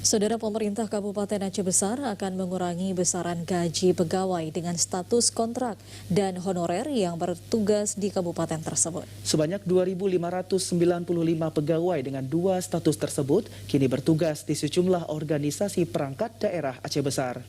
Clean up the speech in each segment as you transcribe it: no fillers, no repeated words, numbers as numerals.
Saudara, pemerintah Kabupaten Aceh Besar akan mengurangi besaran gaji pegawai dengan status kontrak dan honorer yang bertugas di kabupaten tersebut. Sebanyak 2.595 pegawai dengan dua status tersebut kini bertugas di sejumlah organisasi perangkat daerah Aceh Besar.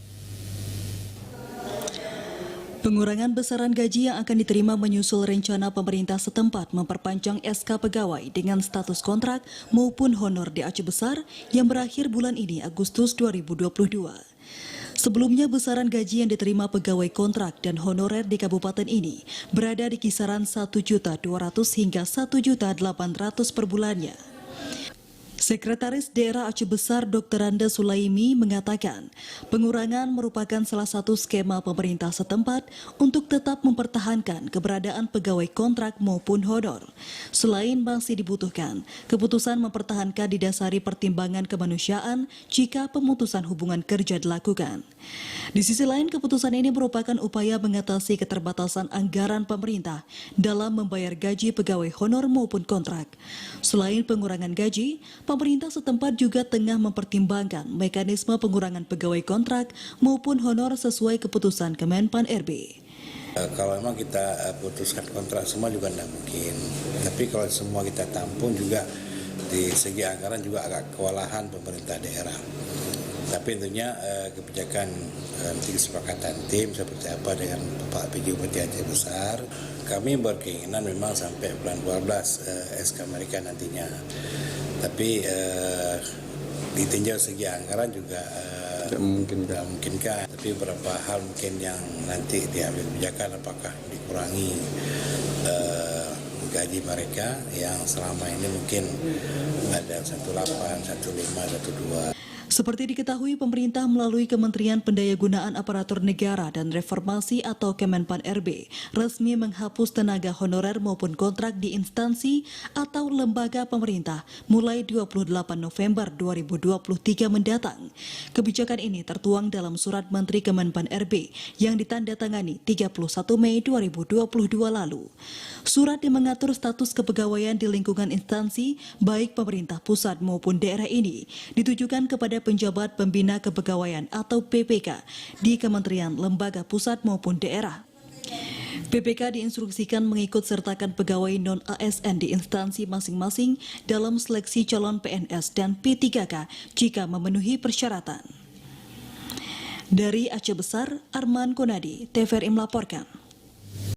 Pengurangan besaran gaji yang akan diterima menyusul rencana pemerintah setempat memperpanjang SK pegawai dengan status kontrak maupun honor di Aceh Besar yang berakhir bulan ini Agustus 2022. Sebelumnya besaran gaji yang diterima pegawai kontrak dan honorer di kabupaten ini berada di kisaran 1.200.000 hingga 1.800.000 per bulannya. Sekretaris Daerah Aceh Besar Dr. Randa Sulaimi mengatakan, pengurangan merupakan salah satu skema pemerintah setempat untuk tetap mempertahankan keberadaan pegawai kontrak maupun honor. Selain masih dibutuhkan, keputusan mempertahankan didasari pertimbangan kemanusiaan jika pemutusan hubungan kerja dilakukan. Di sisi lain, keputusan ini merupakan upaya mengatasi keterbatasan anggaran pemerintah dalam membayar gaji pegawai honor maupun kontrak. Selain pengurangan gaji, pemerintah setempat juga tengah mempertimbangkan mekanisme pengurangan pegawai kontrak maupun honor sesuai keputusan Kemenpan RB. Kalau memang kita putuskan kontrak semua juga tidak mungkin. Tapi kalau semua kita tampung juga di segi anggaran juga agak kewalahan pemerintah daerah. Tapi tentunya kebijakan nanti kesepakatan tim seperti apa dengan Bapak PJ Bupati Aceh Besar, kami berkeinginan memang sampai bulan 12 SK mereka nantinya. Tapi ditinjau segi anggaran juga tidak memungkinkan. Tapi beberapa hal mungkin yang nanti diambil kebijakan apakah dikurangi gaji mereka yang selama ini mungkin ada 18, 15, 12. Seperti diketahui, pemerintah melalui Kementerian Pendayagunaan Aparatur Negara dan Reformasi atau Kemenpan RB resmi menghapus tenaga honorer maupun kontrak di instansi atau lembaga pemerintah mulai 28 November 2023 mendatang. Kebijakan ini tertuang dalam Surat Menteri Kemenpan RB yang ditandatangani 31 Mei 2022 lalu. Surat yang mengatur status kepegawaian di lingkungan instansi, baik pemerintah pusat maupun daerah ini, ditujukan kepada penjabat pembina kepegawaian atau PPK di kementerian, lembaga pusat maupun daerah. PPK diinstruksikan mengikut sertakan pegawai non-ASN di instansi masing-masing dalam seleksi calon PNS dan P3K jika memenuhi persyaratan. Dari Aceh Besar, Arman Konadi, TVRI melaporkan.